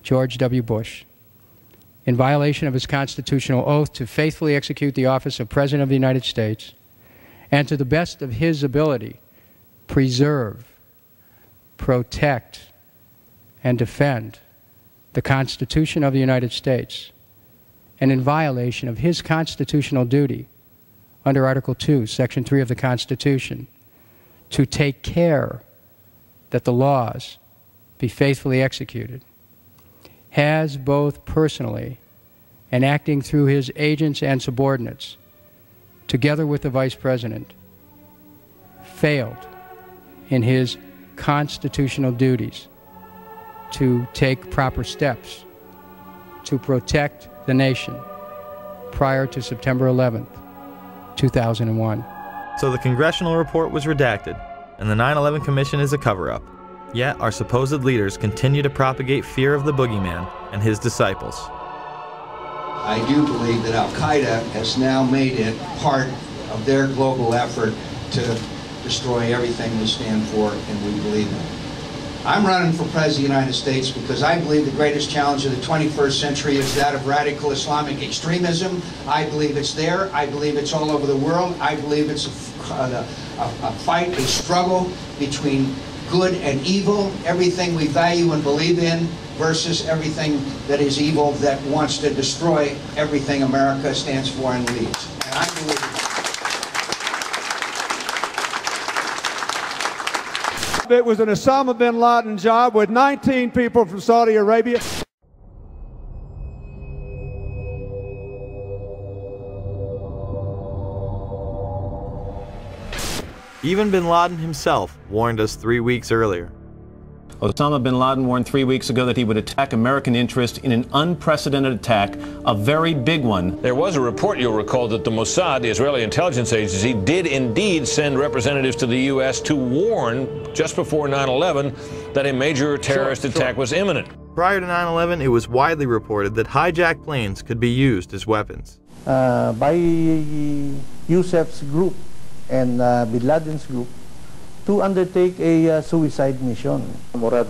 George W. Bush, in violation of his constitutional oath to faithfully execute the office of President of the United States and to the best of his ability preserve, protect, and defend the Constitution of the United States, and in violation of his constitutional duty under Article 2, Section 3 of the Constitution, to take care that the laws be faithfully executed, has both personally and acting through his agents and subordinates, together with the Vice President, failed in his constitutional duties to take proper steps to protect the nation prior to September 11th, 2001. So the congressional report was redacted, and the 9/11 Commission is a cover-up. Yet our supposed leaders continue to propagate fear of the Boogeyman and his disciples. I do believe that Al-Qaeda has now made it part of their global effort to destroy everything we stand for and we believe in. I'm running for President of the United States because I believe the greatest challenge of the 21st century is that of radical Islamic extremism. I believe it's there. I believe it's all over the world. I believe it's a fight, a struggle between good and evil, everything we value and believe in versus everything that is evil that wants to destroy everything America stands for and leads. And I believe it was an Osama bin Laden job with 19 people from Saudi Arabia. Even bin Laden himself warned us 3 weeks earlier. Osama bin Laden warned 3 weeks ago that he would attack American interests in an unprecedented attack, a very big one. There was a report, you'll recall, that the Mossad, the Israeli intelligence agency, did indeed send representatives to the U.S. to warn, just before 9/11, that a major terrorist attack was imminent. Prior to 9/11, it was widely reported that hijacked planes could be used as weapons. By Yusuf's group and bin Laden's group, to undertake a suicide mission. Murad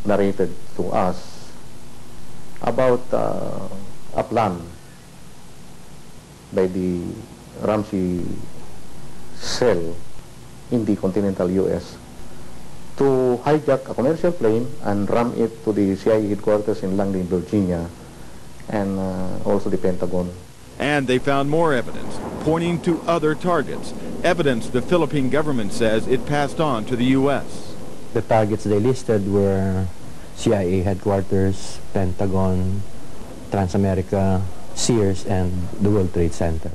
narrated to us about a plan by the Ramsey cell in the continental U.S. to hijack a commercial plane and ram it to the CIA headquarters in Langley, Virginia, and also the Pentagon. And they found more evidence, pointing to other targets, evidence the Philippine government says it passed on to the U.S. The targets they listed were CIA headquarters, Pentagon, Transamerica, Sears, and the World Trade Center.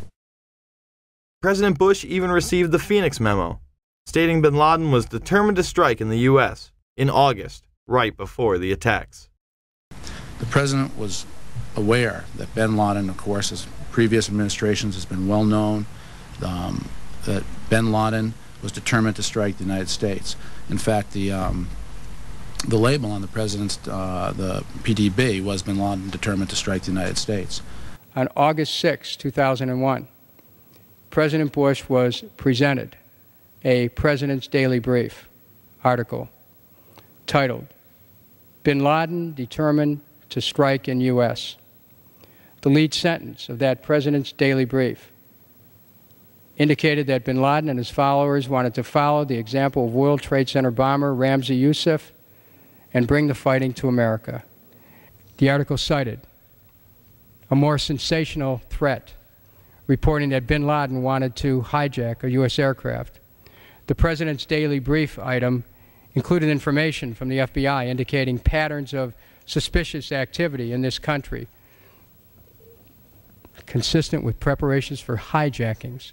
President Bush even received the Phoenix memo, stating bin Laden was determined to strike in the U.S. in August, right before the attacks. The president was aware that bin Laden, of course, as previous administrations has been well known, that bin Laden was determined to strike the United States. In fact, the label on the president's the PDB was bin Laden determined to strike the United States. On August 6, 2001, President Bush was presented a President's Daily Brief article titled, "Bin Laden Determined to Strike in U.S." The lead sentence of that President's Daily Brief indicated that bin Laden and his followers wanted to follow the example of World Trade Center bomber Ramzi Yousef and bring the fighting to America. The article cited a more sensational threat, reporting that bin Laden wanted to hijack a U.S. aircraft. The President's Daily Brief item included information from the FBI indicating patterns of suspicious activity in this country, consistent with preparations for hijackings.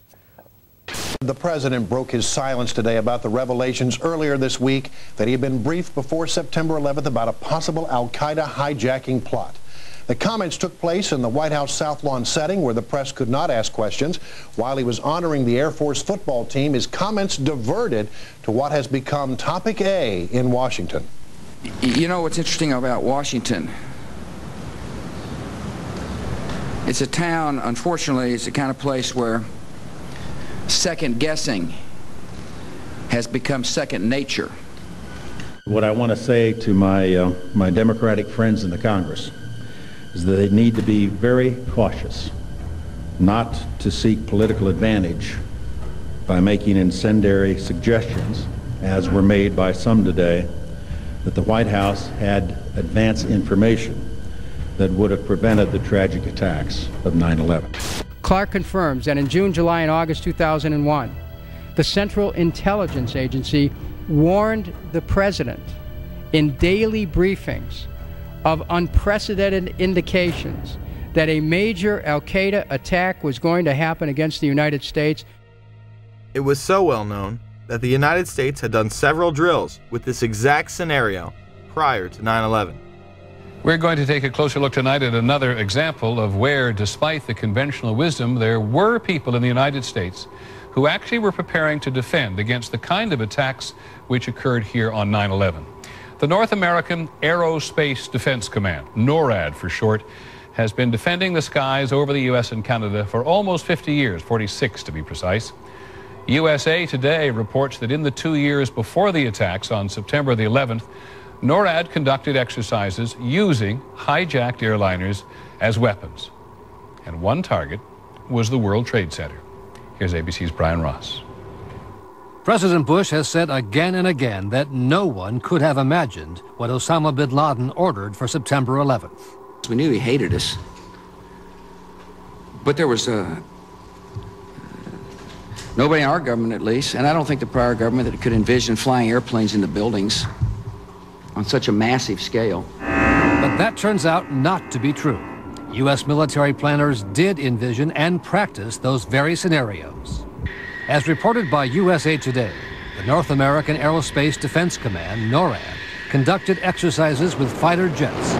The president broke his silence today about the revelations earlier this week that he had been briefed before September 11th about a possible al-Qaeda hijacking plot. The comments took place in the White House South Lawn setting where the press could not ask questions. While he was honoring the Air Force football team, his comments diverted to what has become topic A in Washington. You know what's interesting about Washington? It's a town, unfortunately, it's the kind of place where second guessing has become second nature. What I want to say to my Democratic friends in the Congress is that they need to be very cautious not to seek political advantage by making incendiary suggestions, as were made by some today, that the White House had advance information that would have prevented the tragic attacks of 9/11. Clark confirms that in June, July, and August 2001, the Central Intelligence Agency warned the President in daily briefings of unprecedented indications that a major al-Qaeda attack was going to happen against the United States. It was so well known that the United States had done several drills with this exact scenario prior to 9/11. We're going to take a closer look tonight at another example of where, despite the conventional wisdom, there were people in the United States who actually were preparing to defend against the kind of attacks which occurred here on 9/11. The North American Aerospace Defense Command, NORAD for short, has been defending the skies over the U.S. and Canada for almost 50 years, 46 to be precise. USA Today reports that in the 2 years before the attacks on September the 11th, NORAD conducted exercises using hijacked airliners as weapons. And one target was the World Trade Center. Here's ABC's Brian Ross. President Bush has said again and again that no one could have imagined what Osama bin Laden ordered for September 11th. We knew he hated us, but there was nobody in our government, at least, and I don't think the prior government, that could envision flying airplanes into buildings on such a massive scale. But that turns out not to be true. U.S. military planners did envision and practice those very scenarios. As reported by USA Today, the North American Aerospace Defense Command, NORAD, conducted exercises with fighter jets,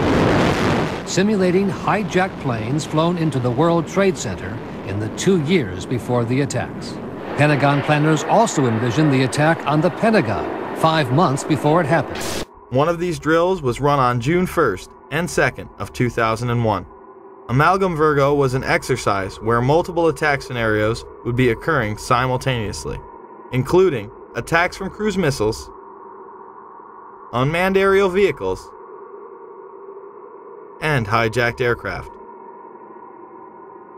simulating hijacked planes flown into the World Trade Center in the 2 years before the attacks. Pentagon planners also envisioned the attack on the Pentagon 5 months before it happened. One of these drills was run on June 1st and 2nd of 2001. Amalgam Virgo was an exercise where multiple attack scenarios would be occurring simultaneously, including attacks from cruise missiles, unmanned aerial vehicles, and hijacked aircraft.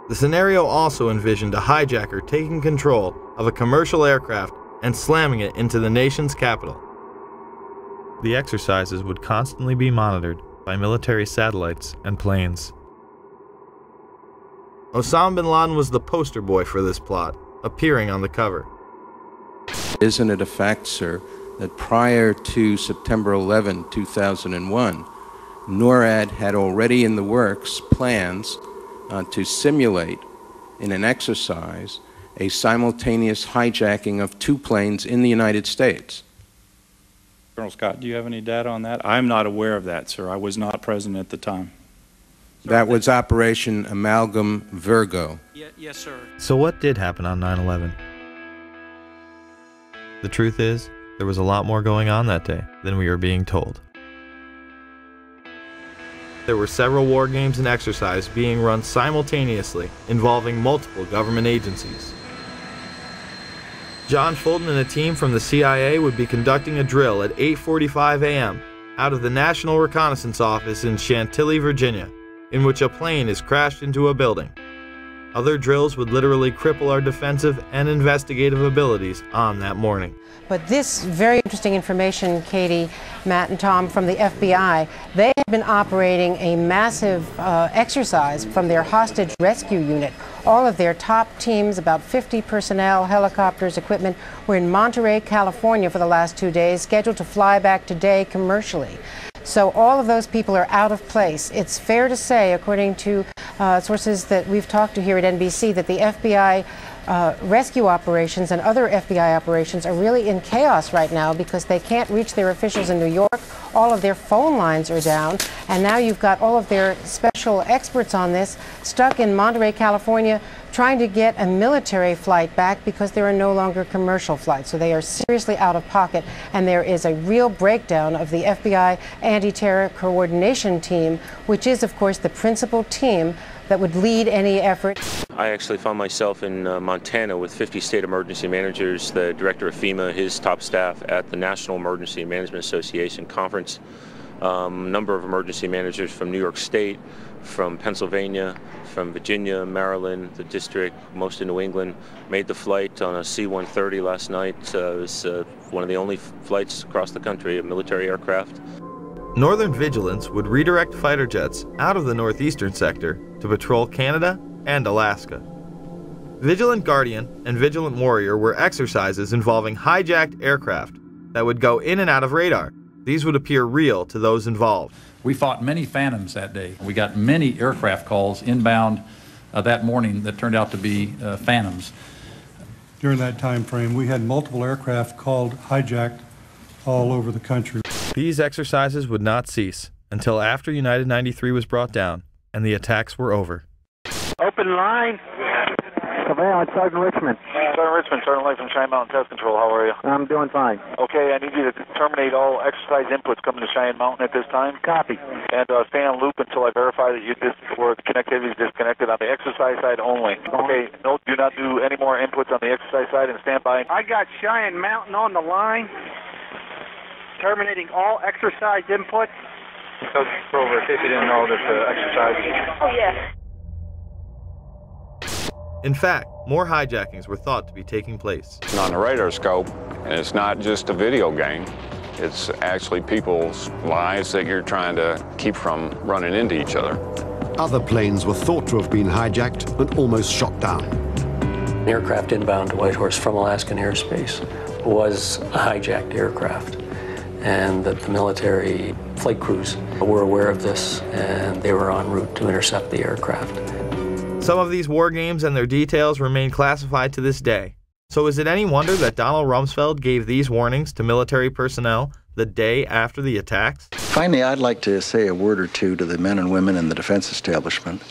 The scenario also envisioned a hijacker taking control of a commercial aircraft and slamming it into the nation's capital. The exercises would constantly be monitored by military satellites and planes. Osama bin Laden was the poster boy for this plot, appearing on the cover. Isn't it a fact, sir, that prior to September 11, 2001, NORAD had already in the works plans to simulate in an exercise a simultaneous hijacking of 2 planes in the United States? Colonel Scott, do you have any data on that? I'm not aware of that, sir. I was not present at the time. That was Operation Amalgam Virgo. Yes, sir. So what did happen on 9/11? The truth is, there was a lot more going on that day than we are being told. There were several war games and exercises being run simultaneously, involving multiple government agencies. John Fulton and a team from the CIA would be conducting a drill at 8:45 a.m. out of the National Reconnaissance Office in Chantilly, Virginia, in which a plane is crashed into a building. Other drills would literally cripple our defensive and investigative abilities on that morning. But this very interesting information, Katie, Matt, and Tom, from the FBI, they have been operating a massive exercise from their hostage rescue unit. All of their top teams, about 50 personnel, helicopters, equipment, were in Monterey, California for the last 2 days, scheduled to fly back today commercially. So all of those people are out of place. It's fair to say, according to sources that we've talked to here at NBC, that the FBI rescue operations and other FBI operations are really in chaos right now because they can't reach their officials in New York. All of their phone lines are down, and now you've got all of their special experts on this stuck in Monterey, California, trying to get a military flight back because there are no longer commercial flights. So they are seriously out of pocket, and there is a real breakdown of the FBI anti-terror coordination team, which is, of course, the principal team that would lead any effort. I actually found myself in Montana with 50 state emergency managers, the director of FEMA, his top staff at the National Emergency Management Association conference, number of emergency managers from New York State, from Pennsylvania, from Virginia, Maryland, the district, most in New England, made the flight on a C-130 last night. It was one of the only flights across the country, a military aircraft. Northern Vigilance would redirect fighter jets out of the northeastern sector to patrol Canada and Alaska. Vigilant Guardian and Vigilant Warrior were exercises involving hijacked aircraft that would go in and out of radar. These would appear real to those involved. We fought many phantoms that day. We got many aircraft calls inbound that morning that turned out to be phantoms. During that time frame, we had multiple aircraft called hijacked all over the country. These exercises would not cease until after United 93 was brought down and the attacks were over. Open line. Surveillance, Sergeant Richmond. Sergeant Richmond, Sergeant Light from Cheyenne Mountain Pest Control. How are you? I'm doing fine. Okay, I need you to terminate all exercise inputs coming to Cheyenne Mountain at this time. Copy. And stay on loop until I verify that where the connectivity is disconnected on the exercise side only. Okay, no, do not do any more inputs on the exercise side and stand by. I got Cheyenne Mountain on the line. Terminating all exercise inputs. So, over, in case you didn't know, there's exercise. Oh, yes. In fact, more hijackings were thought to be taking place. On the radar scope, and it's not just a video game. It's actually people's lives that you're trying to keep from running into each other. Other planes were thought to have been hijacked and almost shot down. An aircraft inbound to Whitehorse from Alaskan airspace was a hijacked aircraft, and that the military flight crews were aware of this, and they were en route to intercept the aircraft. Some of these war games and their details remain classified to this day. So is it any wonder that Donald Rumsfeld gave these warnings to military personnel the day after the attacks? Finally, I'd like to say a word or two to the men and women in the defense establishment.